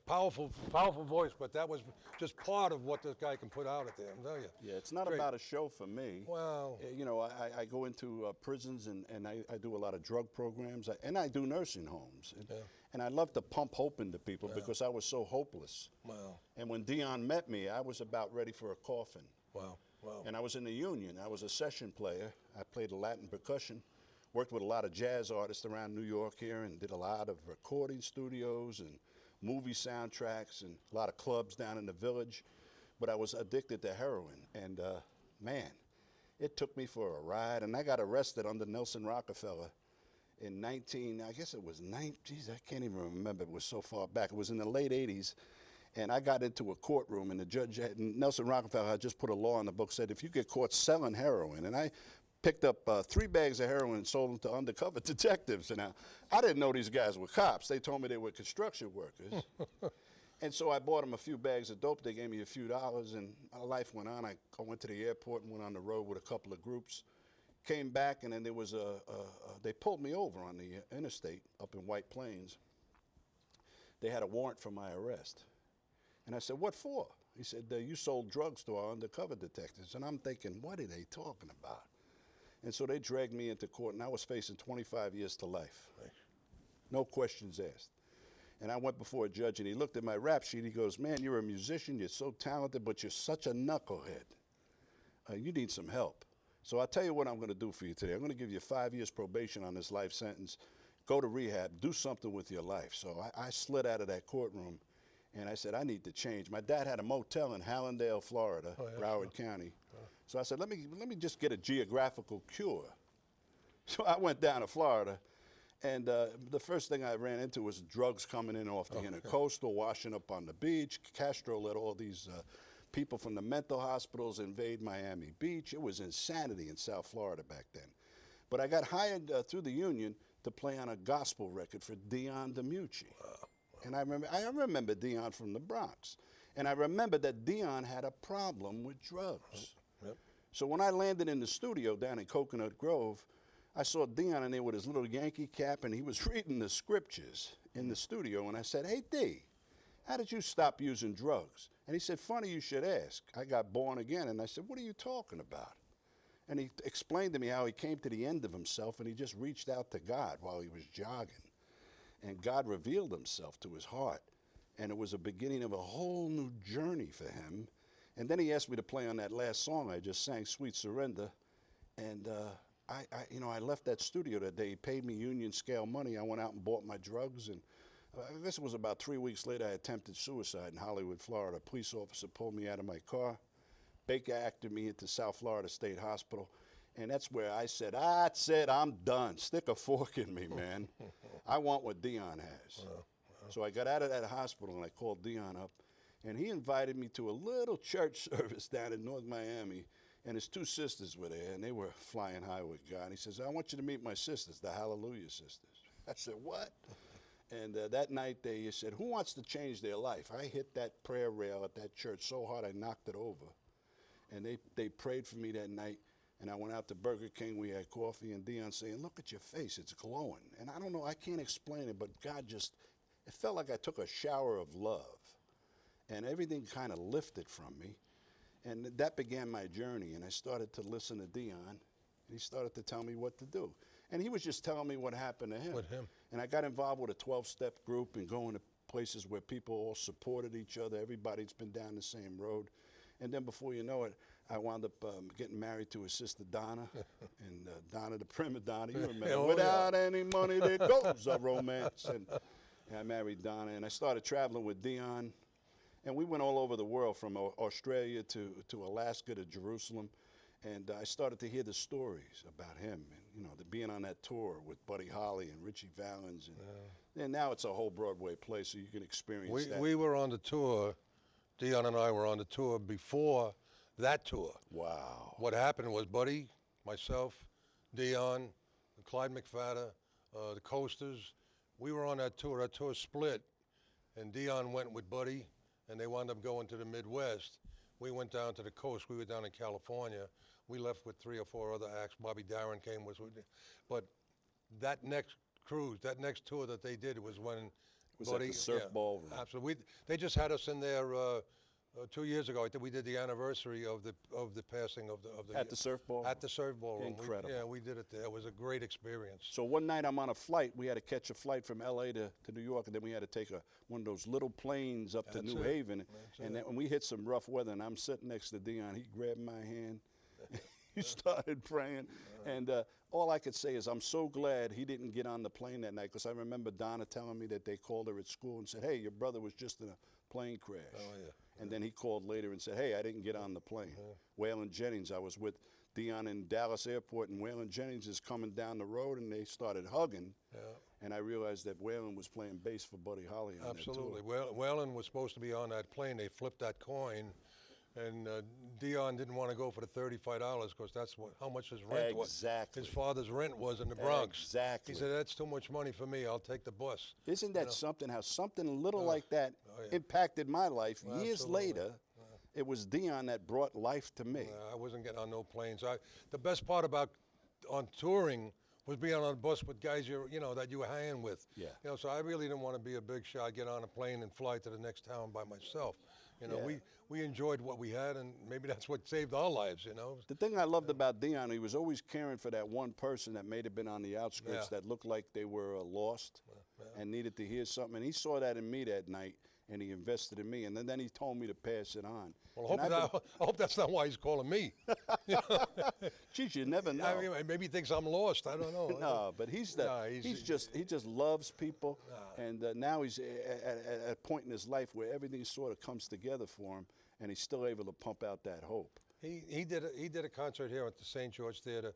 A: powerful voice, but that was just part of what this guy can put out at the end, don't you?
G: Yeah, it's not
A: Great.
G: about a show for me.
A: Well,
G: You know, I go into prisons and I do a lot of drug programs and I do nursing homes. And I love to pump hope into people because I was so hopeless.
A: wow,
G: And when Dion met me, I was about ready for a coffin.
A: wow. Wow.
G: And I was in the union. I was a session player. I played Latin percussion, worked with a lot of jazz artists around New York here, and did a lot of recording studios and movie soundtracks and a lot of clubs down in the village. But I was addicted to heroin. And man, it took me for a ride. And I got arrested under Nelson Rockefeller in I guess it was geez, I can't even remember. It was so far back. It was in the late 80s. And I got into a courtroom, and the judge, Nelson Rockefeller, had just put a law in the book, said if you get caught selling heroin, and I picked up 3 bags of heroin and sold them to undercover detectives. And I didn't know these guys were cops. They told me they were construction workers. And so I bought them a few bags of dope. They gave me a few dollars, and my life went on. I went to the airport and went on the road with a couple of groups. Came back, and then there was they pulled me over on the interstate up in White Plains. They had a warrant for my arrest. And I said, what for? He said, you sold drugs to our undercover detectives. And I'm thinking, what are they talking about? And so they dragged me into court, and I was facing 25 years to life.
A: Right.
G: No questions asked. And I went before a judge, and he looked at my rap sheet. He goes, man, you're a musician. You're so talented, but you're such a knucklehead. You need some help. So I'll tell you what I'm going to do for you today. I'm going to give you 5 years probation on this life sentence. Go to rehab. Do something with your life. So I slid out of that courtroom. And I said, I need to change. My dad had a motel in Hallandale, Florida, Broward County. So I said, let me just get a geographical cure. So I went down to Florida, and the first thing I ran into was drugs coming in off the intercoastal, washing up on the beach. Castro let all these people from the mental hospitals invade Miami Beach. It was insanity in South Florida back then. But I got hired through the union to play on a gospel record for Dion DiMucci. Wow. And I remember Dion from the Bronx. And I remember that Dion had a problem with drugs.
A: Yep.
G: So when I landed in the studio down in Coconut Grove, I saw Dion in there with his little Yankee cap, and he was reading the scriptures in the studio. And I said, hey, D, how did you stop using drugs? And he said, funny you should ask. I got born again. And I said, what are you talking about? And he explained to me how he came to the end of himself, and he just reached out to God while he was jogging. And God revealed himself to his heart. And it was a beginning of a whole new journey for him. And then he asked me to play on that last song I just sang, Sweet Surrender. And I left that studio that day. He paid me union scale money. I went out and bought my drugs. And I guess it was about 3 weeks later, I attempted suicide in Hollywood, Florida. A police officer pulled me out of my car. Baker acted me into South Florida State Hospital. And that's where I said, that's it, I'm done. Stick a fork in me, man. I want what Dion has. So I got out of that hospital, and I called Dion up, and he invited me to a little church service down in North Miami, and his 2 sisters were there, and they were flying high with God. He says, I want you to meet my sisters, the Hallelujah Sisters. I said, what? And that night they said, who wants to change their life? I hit that prayer rail at that church so hard I knocked it over. And they prayed for me that night. And I went out to Burger King, we had coffee, and Dion saying, look at your face, it's glowing. And I don't know, I can't explain it, but God just, it felt like I took a shower of love. And everything kind of lifted from me. And that began my journey, and I started to listen to Dion, and he started to tell me what to do. And he was just telling me what happened to him.
A: With him.
G: And I got involved with a 12-step group and going to places where people all supported each other. Everybody's been down the same road. And then before you know it, I wound up getting married to his sister Donna, and Donna the prima donna, you remember,
A: Oh,
G: without any money there goes a romance. And I married Donna, and I started traveling with Dion, and we went all over the world from Australia to Alaska to Jerusalem, and I started to hear the stories about him, and being on that tour with Buddy Holly and Richie Valens, and now it's a whole Broadway play, so you can experience that.
A: We were on the tour, Dion and I were on the tour before that tour.
G: Wow.
A: What happened was Buddy, myself, Dion, Clyde McFadden, the Coasters, we were on that tour. That tour split, and Dion went with Buddy, and they wound up going to the Midwest. We went down to the coast. We were down in California. We left with 3 or 4 other acts. Bobby Darin came with us. But that next cruise, that next tour that they did was when
G: Was
A: Buddy,
G: at the Surf Ballroom.
A: Absolutely. They just had us in their 2 years ago, I think we did the anniversary of the passing of the
G: At the surf ball?
A: At the surf ballroom.
G: Incredible.
A: Yeah, we did it there. It was a great experience.
G: So one night I'm on a flight. We had to catch a flight from L.A. to New York, and then we had to take one of those little planes up to
A: That's
G: New
A: it.
G: Haven.
A: That's
G: And
A: it.
G: then when we hit some rough weather, and I'm sitting next to Dion, he grabbed my hand. He started praying. And all I could say is I'm so glad he didn't get on the plane that night, because I remember Donna telling me that they called her at school and said, hey, your brother was just in a plane crash.
A: Oh, yeah.
G: And then he called later and said, hey, I didn't get on the plane. Waylon Jennings, I was with Dion in Dallas Airport, and Waylon Jennings is coming down the road, and they started hugging.
A: Yeah.
G: And I realized that Waylon was playing bass for Buddy Holly on
A: Absolutely.
G: that tour.
A: Waylon was supposed to be on that plane. They flipped that coin, and Dion didn't want to go for the $35 because that's how much his rent was.
G: Exactly.
A: His father's rent was in the Bronx.
G: Exactly.
A: He said, that's too much money for me. I'll take the bus.
G: Isn't that something, how something little like that
A: yeah.
G: impacted my life? Years
A: Absolutely.
G: later, it was Dion that brought life to me.
A: I wasn't getting on no planes. The best part about on touring was being on a bus with guys that you were hanging with.
G: Yeah.
A: So I really didn't want to be a big shot, get on a plane and fly to the next town by myself.
G: Yeah.
A: We enjoyed what we had, and maybe that's what saved our lives.
G: The thing I loved about Dion, he was always caring for that one person that may have been on the outskirts
A: Yeah.
G: that looked like they were lost and needed to hear something. And he saw that in me that night, and he invested in me. And then he told me to pass it on.
A: Well,
G: And
A: I hope that's not why he's calling me.
G: Geez, you never know.
A: I mean, maybe he thinks I'm lost. I don't know.
G: No, but he just loves people, and now he's at a point in his life where everything sort of comes together for him, and he's still able to pump out that hope.
A: He did a concert here at the St. George Theater.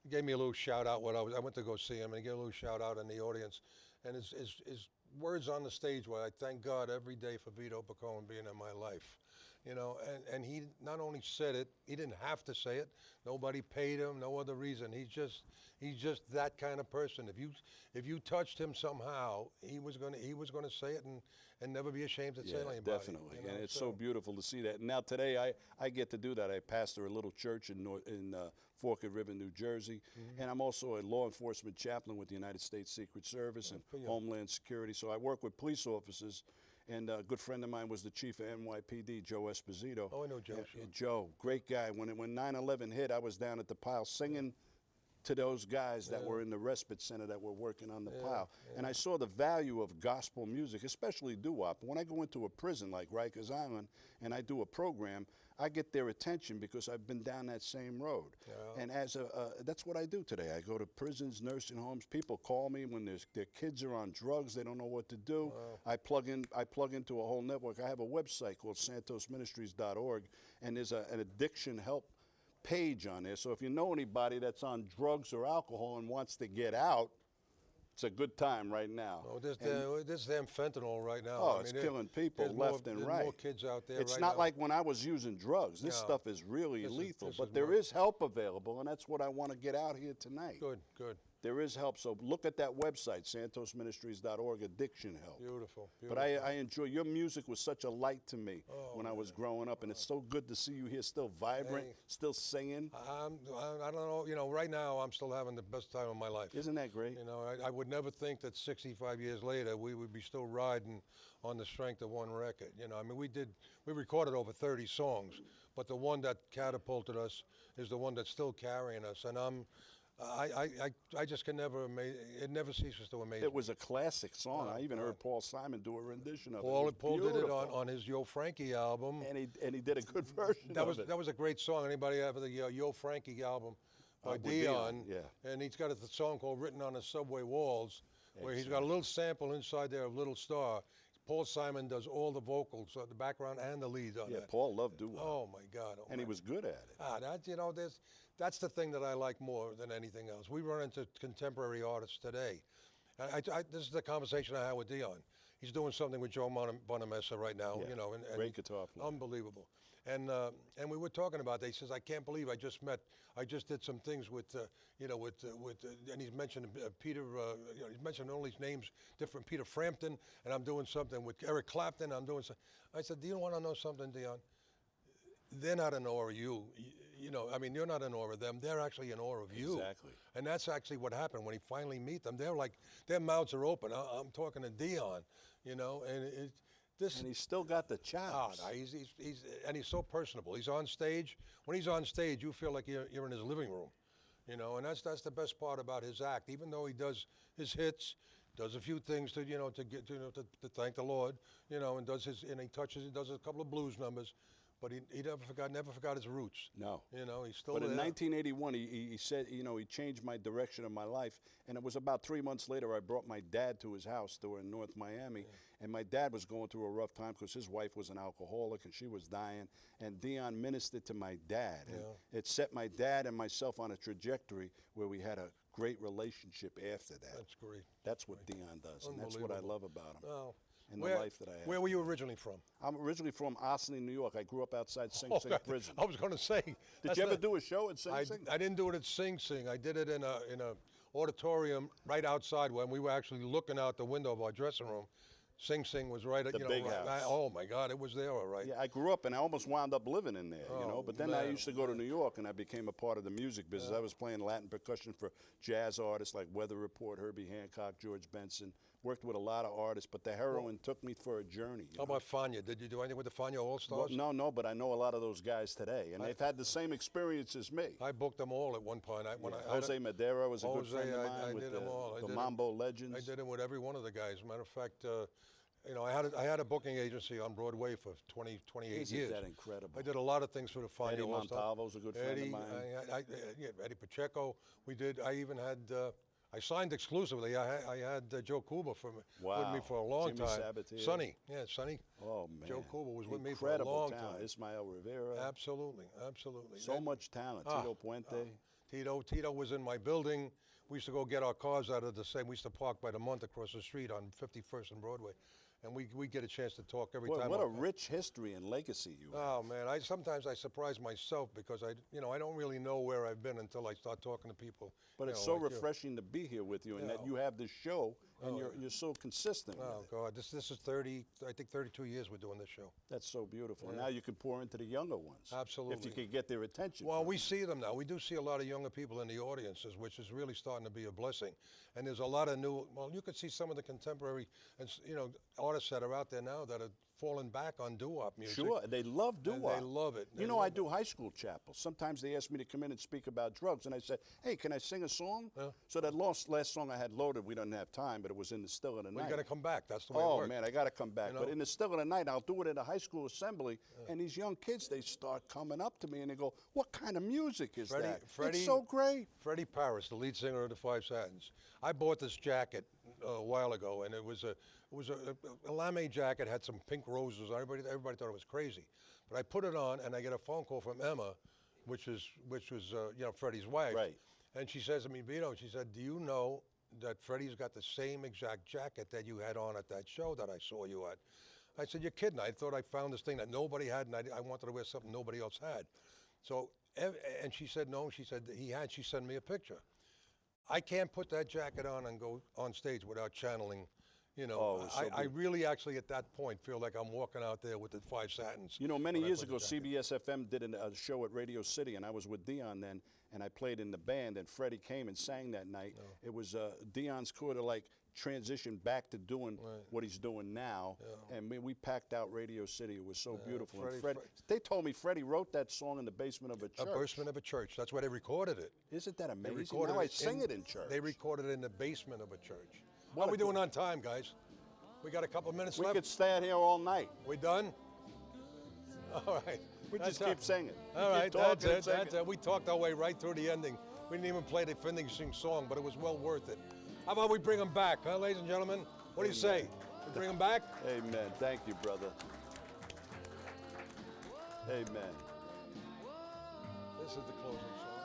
A: He gave me a little shout out when I went to go see him, and he gave a little shout out in the audience. And his words on the stage were, I thank God every day for Vito Picone being in my life. And he not only said it, he didn't have to say it. Nobody paid him, no other reason. He's just that kind of person. If you touched him somehow, he was gonna say it and never be ashamed to tell anybody.
G: Definitely, and it's so beautiful to see that. And now today, I get to do that. I pastor a little church in Forked River, New Jersey, and I'm also a law enforcement chaplain with the United States Secret Service and Homeland Security. So I work with police officers. And a good friend of mine was the chief of NYPD, Joe Esposito.
A: Oh, I know Joe. Sure.
G: Joe, great guy. When 9/11 hit, I was down at the pile singing to those guys that were in the respite center that were working on the pile. And I saw the value of gospel music, especially doo-wop. When I go into a prison like Rikers Island and I do a program, I get their attention because I've been down that same road.
A: Yeah.
G: And that's what I do today. I go to prisons, nursing homes. People call me when their kids are on drugs. They don't know what to do. I plug into a whole network. I have a website called santosministries.org, and there's an addiction help page on there. So if you know anybody that's on drugs or alcohol and wants to get out, it's a good time right now.
A: Oh, this damn fentanyl right now.
G: Oh, it's killing people left and right.
A: There's more kids out there
G: It's
A: right
G: not
A: now.
G: like when I was using drugs. This
A: No.
G: stuff is really
A: This is-
G: lethal.
A: this
G: But
A: is
G: there
A: more-
G: is help available, and that's what I want to get out here tonight.
A: Good.
G: There is help. So look at that website, santosministries.org, addiction help.
A: Beautiful.
G: But I enjoy your music was such a light to me when I was growing up, and it's so good to see you here still vibrant,
A: Hey.
G: still singing.
A: I don't know. Right now I'm still having the best time of my life.
G: Isn't that great?
A: I would never think that 65 years later we would be still riding on the strength of one record. We recorded over 30 songs, but the one that catapulted us is the one that's still carrying us, and I just can never amaze. It never ceases to amaze me.
G: It was a classic song. I even heard Paul Simon do a rendition of it. It
A: Paul
G: was
A: did it
G: beautiful.
A: on his Yo Frankie album.
G: And he did a good version of it.
A: That was a great song. Anybody have the Yo Frankie album by
G: With
A: Dion?
G: yeah.
A: And he's got a song called "Written on the Subway Walls," where he's got a little sample inside there of Little Star. Paul Simon does all the vocals, the background and the lead on
G: Yeah,
A: that.
G: Paul loved doo-wop.
A: Oh my God!
G: And he was good at it.
A: That's the thing that I like more than anything else. We run into contemporary artists today. This is the conversation I had with Dion. He's doing something with Joe Bonamessa right now.
G: Yeah,
A: and
G: great guitar player.
A: unbelievable. And we were talking about that. He says, I can't believe I just did some things with and he's mentioned Peter, he's mentioned all these names, different Peter Frampton, and I'm doing something with Eric Clapton. I'm doing something. I said, do you want to know something, Dion? They're not in awe of you. You're not in awe of them. They're actually in awe of you.
G: Exactly.
A: And that's actually what happened when he finally meet them. They're like, their mouths are open. I'm talking to Dion, and This
H: And he's still got the
A: Oh,
H: chops.
A: no, and he's so personable. He's on stage. When he's on stage, you feel like you're in his living room, you know. And that's the best part about his act. Even though he does his hits, does a few things to to thank the Lord, you know, and does he does a couple of blues numbers, but he never forgot his roots.
H: No.
A: You know, he's still
H: But in
A: there.
H: 1981, he said, you know, he changed my direction of my life. And it was about 3 months later, I brought my dad to his house. They were in North Miami. And my dad was going through a rough time because his wife was an alcoholic and she was dying. And Dion ministered to my dad. And it set my dad and myself on a trajectory where we had a great relationship after that.
A: That's great.
H: That's what Dion does. And that's what I love about him.
A: Oh.
H: And the life that I have.
A: Where were you originally from?
H: I'm originally from Ossining, New York. I grew up outside Sing Sing
A: God,
H: Prison.
A: I was going to say.
H: Did you ever do a show at Sing Sing?
A: I didn't do it at Sing Sing. I did it in a auditorium right outside when we were actually looking out the window of our dressing room. Sing Sing was right at
H: The big house.
A: oh my God, it was there, all right.
H: Yeah, I grew up and I almost wound up living in there, you know.
A: Oh,
H: But then I
A: man,
H: used to go to New York and I became a part of the music business. I was playing Latin percussion for jazz artists like Weather Report, Herbie Hancock, George Benson. Worked with a lot of artists, but the heroin took me for a journey.
A: How about Fania? Did you do anything with the Fania All Stars?
H: Well, no, but I know a lot of those guys today, and they've had the same experience as me.
A: I booked them all at one point.
H: Jose Madera was a good friend of mine
A: I
H: with
A: did them all.
H: the Mambo Legends.
A: I did it with every one of the guys. Matter of fact, you know, I had a booking agency on Broadway for 28 years.
H: Isn't that incredible?
A: I did a lot of things for the Fania
H: Eddie
A: All Stars.
H: Montalvo's a good friend of mine.
A: Eddie Pacheco. We did. I even had. I signed exclusively. I had Joe Cuba with me for a long
H: Jimmy
A: time.
H: Sabatier.
A: Sonny, yeah, Sonny.
H: Oh, man.
A: Joe Cuba was with me for a
H: Incredible
A: long
H: talent.
A: time.
H: Ismael Rivera.
A: Absolutely, absolutely.
H: So much talent. Tito Puente.
A: Tito was in my building. We used to go get our cars out of the same. We used to park by the month across the street on 51st and Broadway, and we get a chance to talk every time.
H: What a rich history and legacy you have.
A: Oh man, sometimes I surprise myself because I don't really know where I've been until I start talking to people.
H: But it's so refreshing to be here with you, and that you have this show, and you're so consistent.
A: Oh
H: with it.
A: God, this is 32 years we're doing this show.
H: That's so beautiful. And now you can pour into the younger ones.
A: Absolutely.
H: If you can get their attention.
A: Well, we see them now. We do see a lot of younger people in the audiences, which is really starting to be a blessing. And there's a lot of new. Well, you could see some of the contemporary, artists that are out there now that are falling back on doo-wop music.
H: Sure, they love doo-wop.
A: They love it.
H: You know, I do high school chapels. Sometimes they ask me to come in and speak about drugs, and I said, hey, can I sing a song? So that last song I had loaded, we don't have time, but it was In the Still of the Night.
A: You got to come back. That's the way it
H: Oh,
A: works.
H: man, I got to come back.
A: You know?
H: But In the Still of the Night, I'll do it at a high school assembly, and these young kids, they start coming up to me, and they go, what kind of music is that? It's so great.
A: Freddie Paris, the lead singer of the Five Satins. I bought this jacket a while ago, and it was a lame jacket, had some pink roses. Everybody thought it was crazy, but I put it on, and I get a phone call from Emma, which was Freddie's wife,
H: Right.
A: And she says to me, Vito, she said, do you know that Freddie's got the same exact jacket that you had on at that show that I saw you at? I said, you're kidding. I thought I found this thing that nobody had, and I wanted to wear something nobody else had. So, and she said, no, she said he had. She sent me a picture. I can't put that jacket on and go on stage without channeling. I really actually at that point feel like I'm walking out there with the Five Satins.
H: You know, many years ago, CBS FM did a show at Radio City, and I was with Dion then, and I played in the band, and Freddie came and sang that night. It was Dion's sort of like transition back to doing what he's doing now, and we packed out Radio City. It was so beautiful. And they told me Freddie wrote that song in the basement of a church.
A: A basement of a church. That's where they recorded it.
H: Isn't that amazing? Now I sing it in church.
A: They recorded it in the basement of a church. What are we doing on time, guys? We got a couple of minutes left.
H: We could stay out here all night.
A: We done? All right.
H: We just keep singing.
A: All right, that's it. That's it. We talked our way right through the ending. We didn't even play the finishing song, but it was well worth it. How about we bring them back, huh, ladies and gentlemen? What do you say? We bring them back?
H: Amen. Thank you, brother. Amen.
A: This is the closing song.